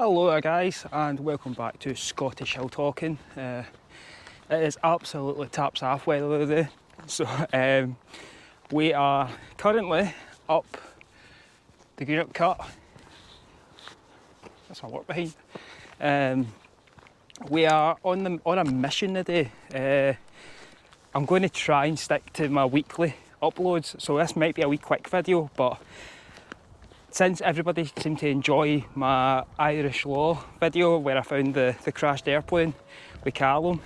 Hello there guys, and welcome back to Scottish Hill Talking. It is absolutely taps half weather today, so we are currently up the Greenock Cut. That's my work behind. We are on a mission today. I'm going to try and stick to my weekly uploads, so this might be a wee quick video, but since everybody seemed to enjoy my Irish law video where I found the crashed airplane with Callum,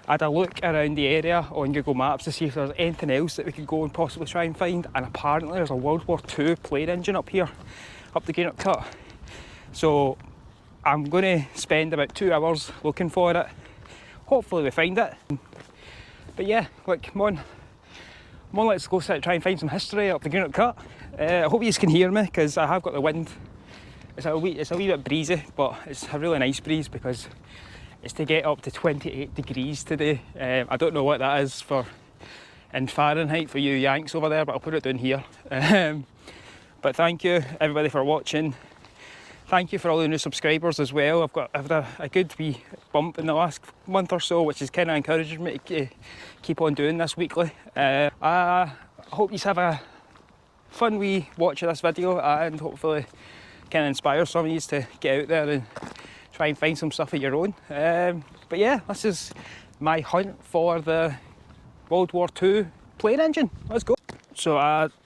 I had a look around the area on Google Maps to see if there's anything else that we could go and possibly try and find, and apparently there's a World War II plane engine up here, up the Greenock Cut. So I'm going to spend about 2 hours looking for it. Hopefully we find it. But yeah, like, come on, let's go try and find some history up the Greenock Cut. I hope you can hear me because I have got the wind. It's a wee bit breezy, but it's a really nice breeze because it's to get up to 28 degrees today. I don't know what that is in Fahrenheit for you Yanks over there, but I'll put it down here. But thank you everybody for watching. Thank you for all the new subscribers as well. I've had a good wee bump in the last month or so, which is kind of encouraging me to keep on doing this weekly. I hope you have a fun wee watch of this video, and hopefully can inspire some of you to get out there and try and find some stuff of your own. But yeah, this is my hunt for the World War II plane engine. Let's go. So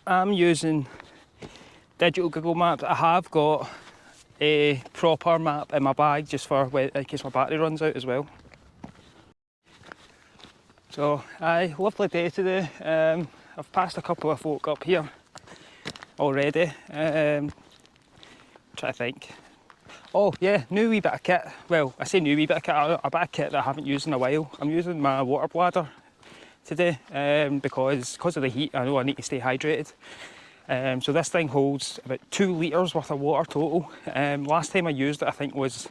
I'm using digital Google Maps. I have got a proper map in my bag just for in case my battery runs out as well. So lovely day today. I've passed a couple of folk up here already. Try to think. Oh yeah, new wee bit of kit. Well, I say new wee bit of kit, a bit of kit that I haven't used in a while. I'm using my water bladder today because of the heat. I know I need to stay hydrated. So this thing holds about 2 litres worth of water total. Last time I used it, I think, was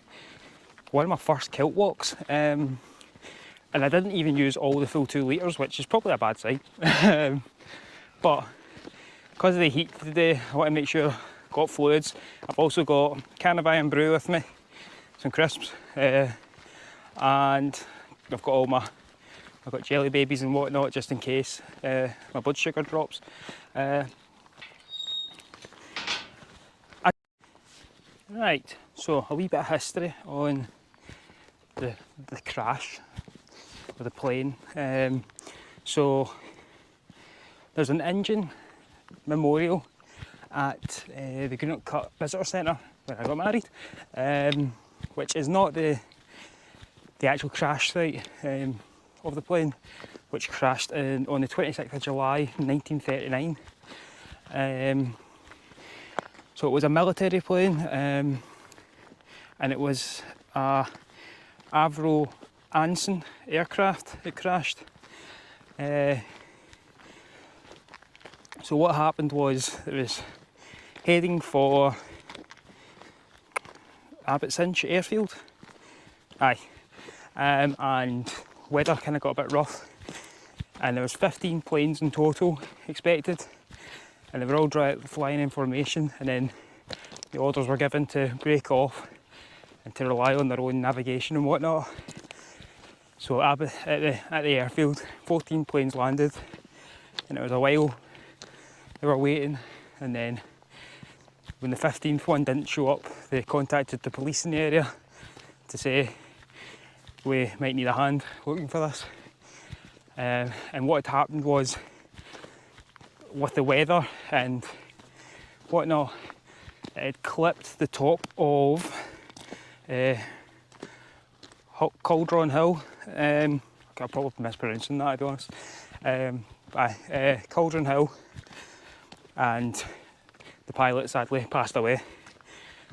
one of my first kilt walks. And I didn't even use all the full 2 litres, which is probably a bad sign. But because of the heat today, I want to make sure I've got fluids. I've also got a can of Iron Brew with me, some crisps, and I've got jelly babies and whatnot just in case my blood sugar drops. Right, so a wee bit of history on the crash of the plane. So there's an engine memorial at the Greenock Cut Visitor Centre where I got married, which is not the actual crash site of the plane, which crashed on the 26th of July 1939. So it was a military plane, and it was a Avro Anson aircraft that crashed. So what happened was it was heading for Abbotssinch airfield. And weather kind of got a bit rough, and there was 15 planes in total expected. And they were all flying in formation, and then the orders were given to break off and to rely on their own navigation and whatnot. So at the airfield, 14 planes landed, and it was a while they were waiting, and then when the 15th one didn't show up, they contacted the police in the area to say we might need a hand looking for this. And what had happened was, with the weather and whatnot, it had clipped the top of Cauldron Hill. I'm probably mispronouncing that, to be honest. Cauldron Hill, and the pilot sadly passed away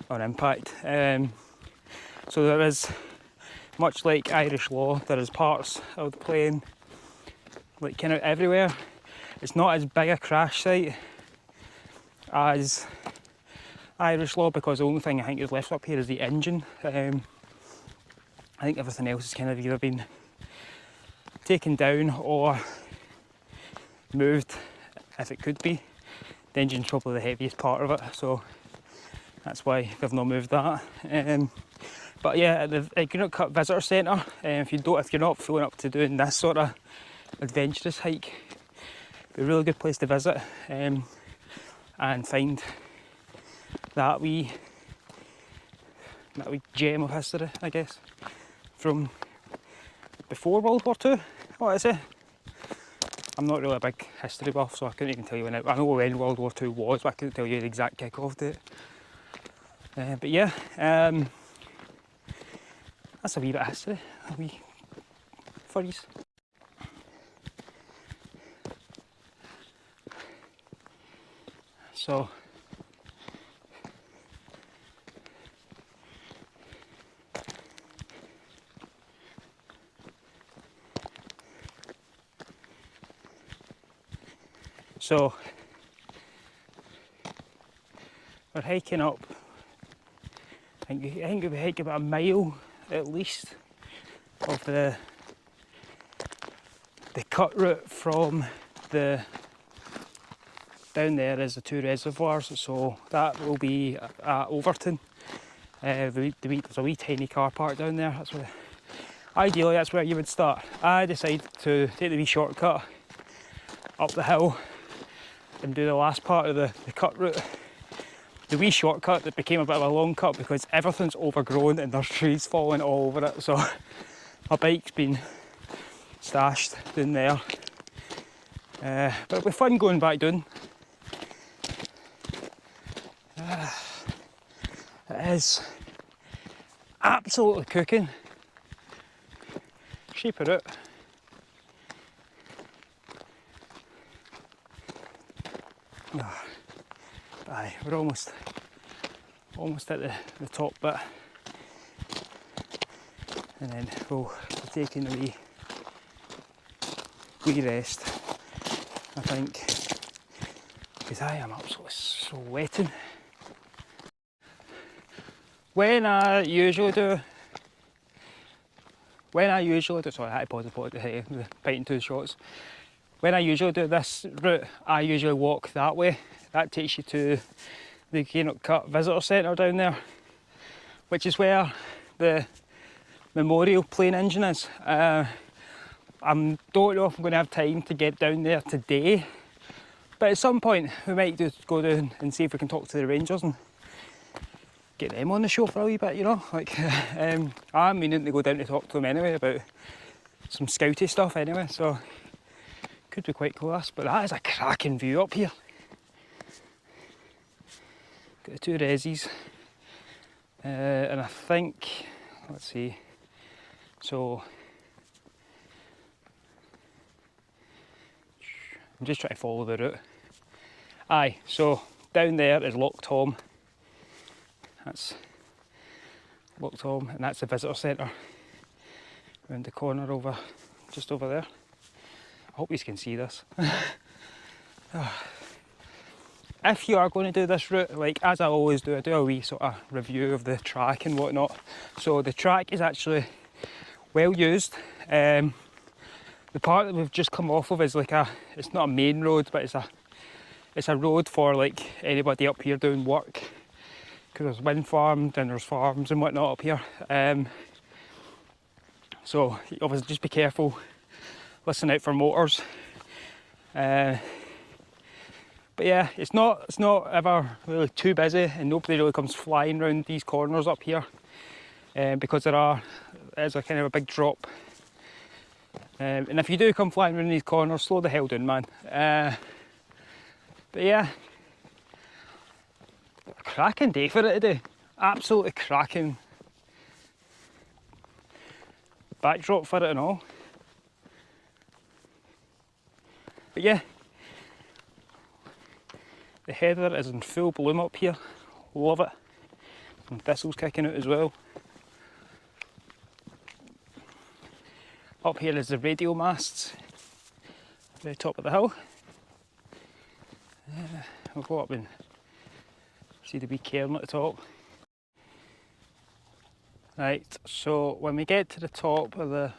on impact. So there is, much like Irish law, there is parts of the plane like kind of everywhere. It's not as big a crash site as Irish law because the only thing I think is left up here is the engine. I think everything else has kind of either been taken down or moved if it could be. The engine's probably the heaviest part of it, so that's why they've not moved that. But yeah, at Greenock Cut Visitor Centre, if you're not feeling up to doing this sort of adventurous hike, it'd be a really good place to visit and find that wee gem of history, I guess, from before World War II. What is it? I'm not really a big history buff, so I couldn't even tell you when I know when World War II was, but I couldn't tell you the exact kick-off date. But yeah, that's a wee bit of history, a wee furries. So we're hiking up. I think we'll hike about a mile at least of the cut route from the down there is the two reservoirs, so that will be at Overton. There's a wee tiny car park down there. Ideally that's where you would start. I decided to take the wee shortcut up the hill and do the last part of the cut route. The wee shortcut that became a bit of a long cut because everything's overgrown and there's trees falling all over it, so my bike's been stashed down there. But it'll be fun going back down. It is absolutely cooking. Shape it out. Aye, we're almost at the top bit, and then we'll be taking a wee rest, I think, because I am absolutely sweating. When I usually do, sorry, I had to pause the biting two shots. When I usually do this route, I usually walk that way. That takes you to the Greenock Cut Visitor Centre down there, which is where the memorial plane engine is. I don't know if I'm going to have time to get down there today, but at some point we might just go down and see if we can talk to the Rangers and get them on the show for a wee bit, you know. Like, I'm meaning to go down to talk to them anyway about some scouty stuff anyway, so could be quite close. But that is a cracking view up here. Got the two resis, and I think, let's see, so I'm just trying to follow the route. Aye, so down there is Loch Tom. That's Loch Tom, and that's the visitor centre around the corner over, just over there. I hope you can see this. If you are going to do this route, like as I always do, I do a wee sort of review of the track and whatnot. So the track is actually well used. The part that we've just come off of is like it's not a main road, but it's a road for like anybody up here doing work. Because there's wind farms and there's farms and whatnot up here. So obviously just be careful, listen out for motors. But yeah, it's not ever really too busy, and nobody really comes flying around these corners up here, because there's a kind of a big drop. And if you do come flying around these corners, slow the hell down, man. But yeah, cracking day for it today. Absolutely cracking backdrop for it and all. But yeah, the heather is in full bloom up here. Love it. Some thistles kicking out as well. Up here is the radio masts, very top of the hill. We'll go up and see the wee cairn at the top. Right, so when we get to the top of the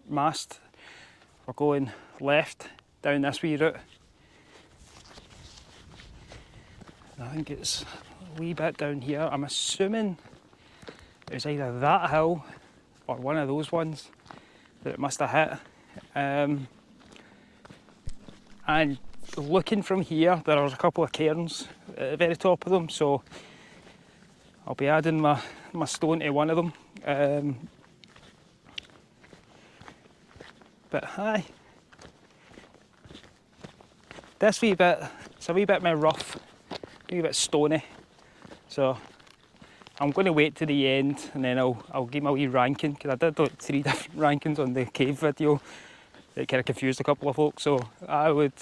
mast, we're going left down this wee route. I think it's a wee bit down here. I'm assuming It was either that hill or one of those ones that it must have hit. And looking from here, there was a couple of cairns at the very top of them, so I'll be adding my stone to one of them. But aye, this wee bit, it's a wee bit more rough, a wee bit stony, so I'm going to wait to the end and then I'll give my wee ranking, because I did like 3 different rankings on the cave video that kind of confused a couple of folks, so I'll wait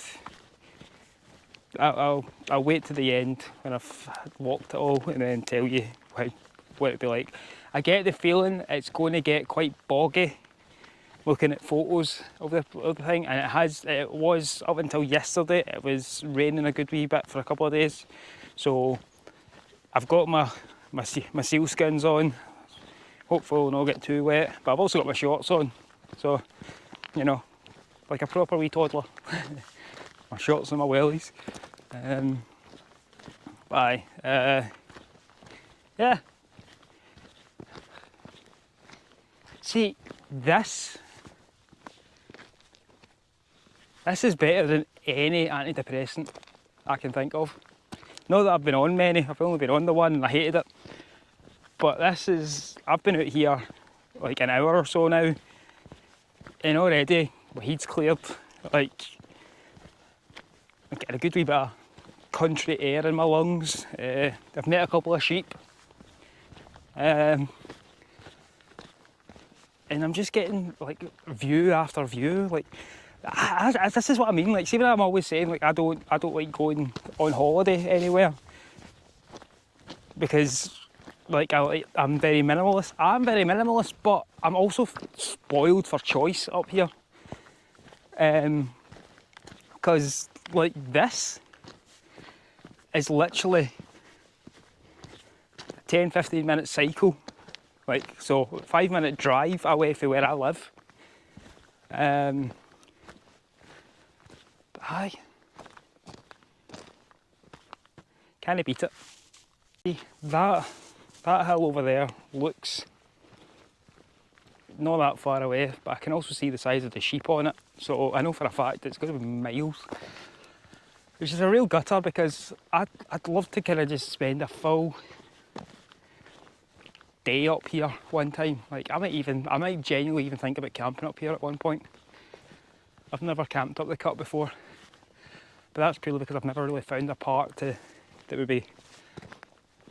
to the end when I've walked it all and then tell you what it'd be like. I get the feeling it's going to get quite boggy looking at photos of the thing, and it was up until yesterday, it was raining a good wee bit for a couple of days, so I've got my sealskins on, hopefully I'll not get too wet, but I've also got my shorts on, so you know, like a proper wee toddler. My shorts and my wellies. Yeah. See, this is better than any antidepressant I can think of. Not that I've been on many, I've only been on the one and I hated it. But I've been out here like an hour or so now, and already my head's cleared. Like, I'm getting a good wee bit of country air in my lungs. I've met a couple of sheep. And I'm just getting like view after view. Like, this is what I mean. Like, see what I'm always saying, like I don't like going on holiday anywhere because like I'm very minimalist. I'm very minimalist, but I'm also spoiled for choice up here. Because like this is literally a 10-15 minute cycle. Like, so 5-minute drive away from where I live. Aye. Can't beat it. See, that hill over there looks not that far away, but I can also see the size of the sheep on it. So I know for a fact it's going to be miles. Which is a real gutter, because I'd love to kind of just spend a full day up here one time. Like, I might genuinely even think about camping up here at one point. I've never camped up the cut before, but that's purely because I've never really found a park that would be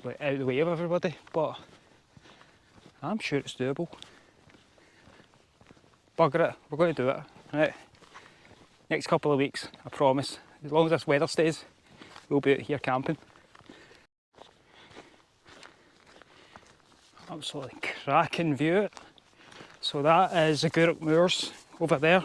like out of the way of everybody. But I'm sure it's doable. Bugger it, we're going to do it. Right. Next couple of weeks, I promise. As long as this weather stays, we'll be out here camping. Absolutely cracking view. So that is the Greenock Moors over there.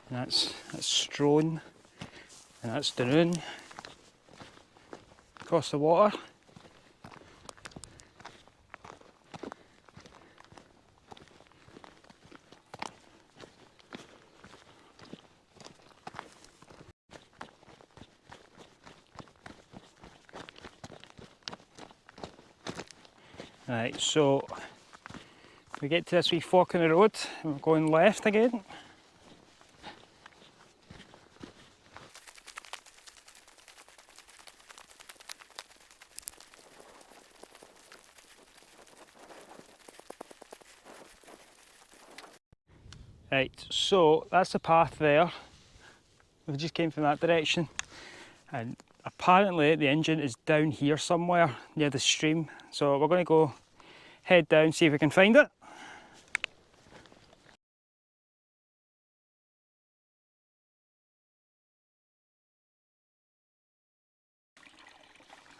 And that's Strone, and that's Dunoon across the water. Right, so we get to this wee fork in the road and we're going left again. Right, so that's the path there. We just came from that direction, and apparently the engine is down here somewhere near the stream. So we're going to go head down, see if we can find it.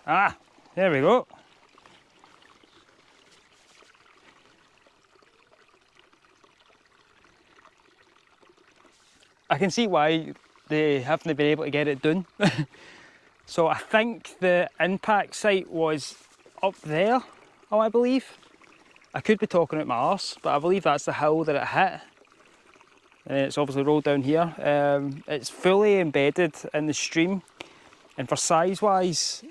Ah, there we go. I can see why they haven't been able to get it done. So I think the impact site was up there, I believe. I could be talking out my arse, but I believe that's the hill that it hit. and it's obviously rolled down here. It's fully embedded in the stream, and for size wise,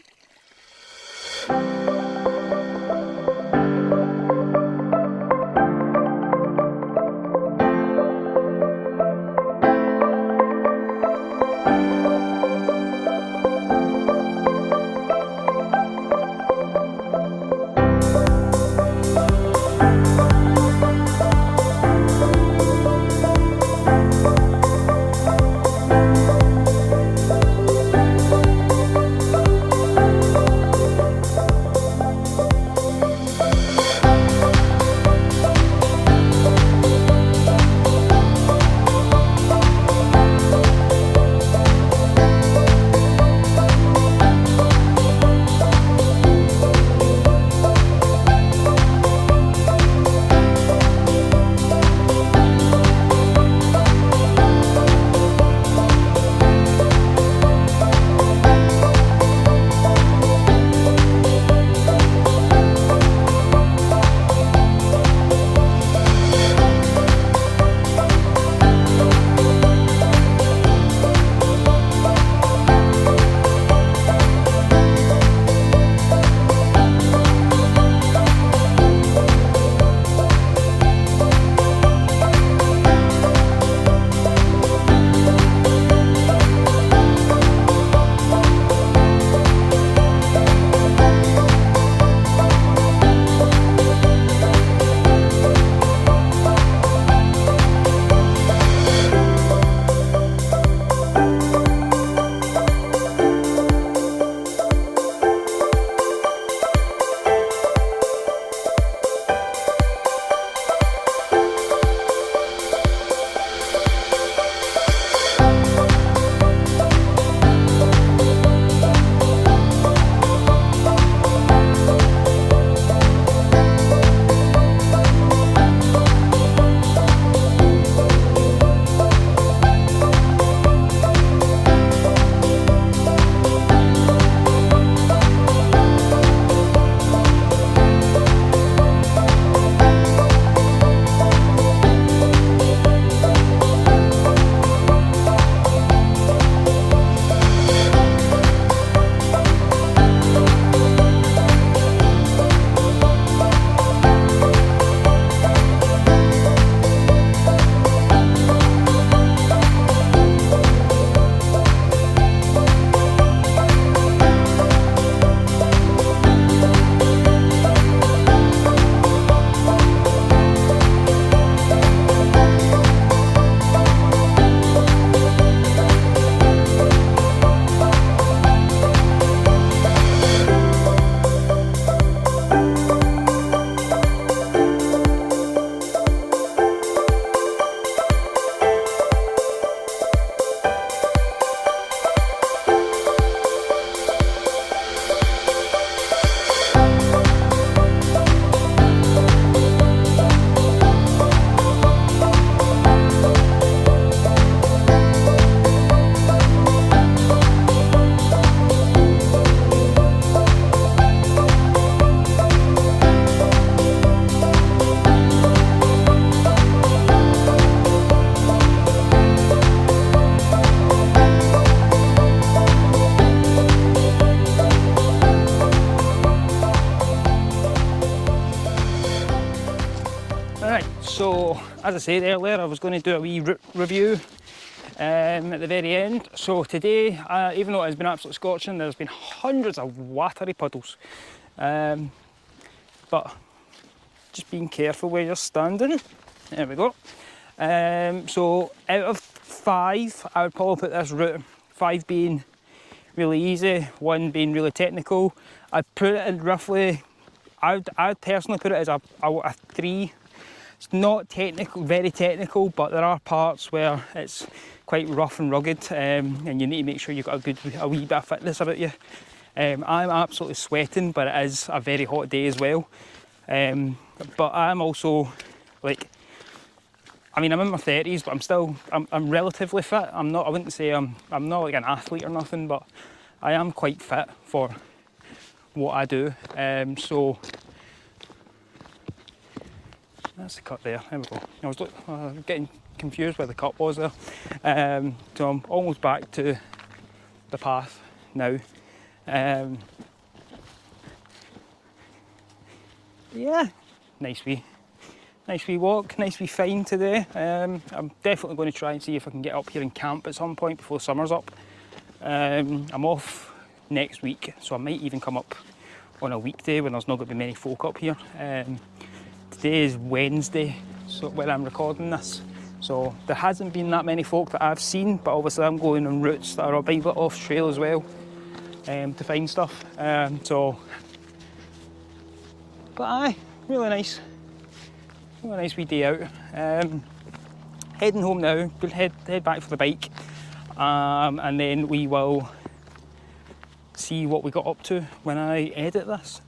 so as I said earlier, I was going to do a wee route review at the very end. So today, even though it has been absolutely scorching, there's been hundreds of watery puddles. But just being careful where you're standing. There we go. So out of 5, I would probably put this route, 5 being really easy, 1 being really technical. I'd put it in roughly, I'd personally put it as a 3. It's not technical, very technical, but there are parts where it's quite rough and rugged, and you need to make sure you've got a wee bit of fitness about you. I'm absolutely sweating, but it is a very hot day as well. But I'm also like, I mean, I'm in my 30s, but I'm relatively fit. I wouldn't say I'm not like an athlete or nothing, but I am quite fit for what I do. So That's the cut there. There we go. I was getting confused where the cut was there. So I'm almost back to the path now. Yeah, nice wee walk, nice wee find today. I'm definitely going to try and see if I can get up here and camp at some point before summer's up. I'm off next week, so I might even come up on a weekday when there's not going to be many folk up here. Today is Wednesday, so when I'm recording this, so there hasn't been that many folk that I've seen, but obviously I'm going on routes that are a bit off trail as well, to find stuff. But aye, really nice wee day out. Heading home now, we'll head back for the bike, and then we will see what we got up to when I edit this.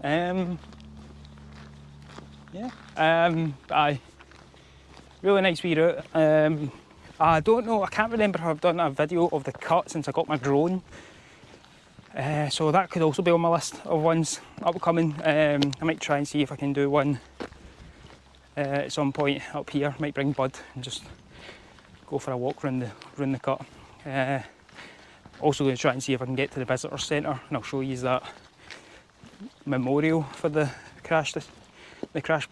Aye, really nice wee route. I don't know, I can't remember if I've done a video of the cut since I got my drone. So that could also be on my list of ones upcoming. I might try and see if I can do one at some point up here. Might bring Bud and just go for a walk round the cut. Also going to try and see if I can get to the visitor centre, and I'll show you that memorial for the crash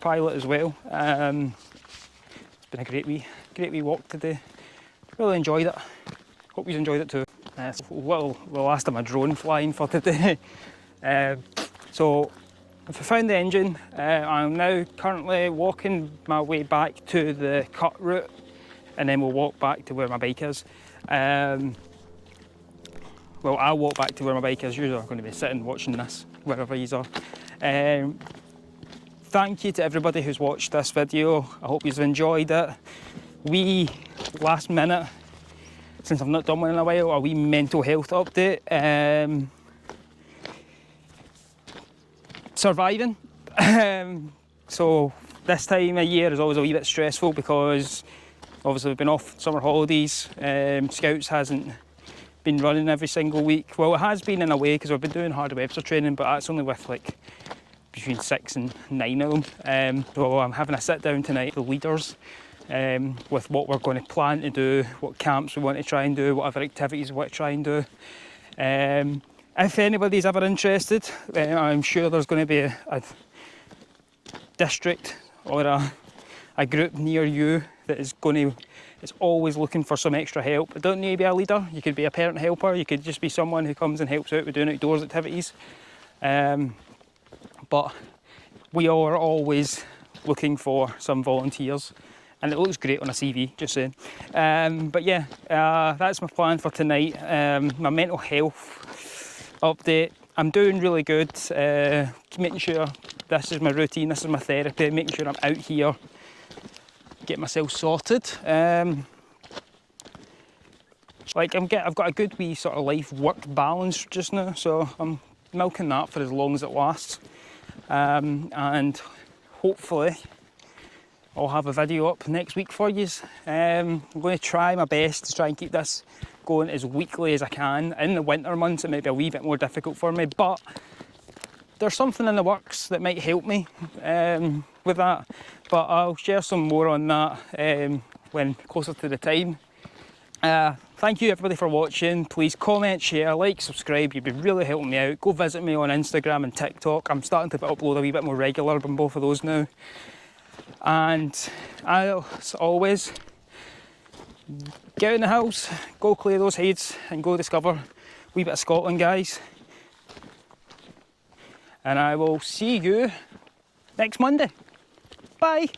pilot as well. It's been a great wee walk today. Really enjoyed it. Hope you enjoyed it too. Well, the last of my drone flying for today. So if I found the engine, I'm now currently walking my way back to the cut route, and then we'll walk back to where my bike is. Well, I'll walk back to where my bike is. Usually I'm going to be sitting watching this wherever you are. Thank you to everybody who's watched this video. I hope you've enjoyed it. Last minute, since I've not done one in a while, a wee mental health update. Surviving. So this time of year is always a wee bit stressful because obviously we've been off summer holidays. Scouts hasn't been running every single week. Well, it has been in a way because I've been doing hard Webster training, but that's only with like between 6 and 9 of them. So I'm having a sit down tonight with the leaders with what we're going to plan to do, what camps we want to try and do, what other activities we want to try and do. If anybody's ever interested, I'm sure there's going to be a district or a group near you that is always looking for some extra help. It don't need to be a leader, you could be a parent helper, you could just be someone who comes and helps out with doing outdoors activities. But we are always looking for some volunteers, and it looks great on a CV, just saying. But yeah, that's my plan for tonight. My mental health update. I'm doing really good, making sure this is my routine, this is my therapy, making sure I'm out here, get myself sorted. I've got a good wee sort of life-work balance just now, so I'm milking that for as long as it lasts. And hopefully I'll have a video up next week for you. I'm going to try my best to try and keep this going as weekly as I can. In the winter months it might be a wee bit more difficult for me, but there's something in the works that might help me with that. But I'll share some more on that when closer to the time. Thank you everybody for watching. Please comment, share, like, subscribe. You'd be really helping me out. Go visit me on Instagram and TikTok. I'm starting to upload a wee bit more regular on both of those now. And as always, get out in the house, go clear those heads and go discover a wee bit of Scotland, guys. And I will see you next Monday. Bye.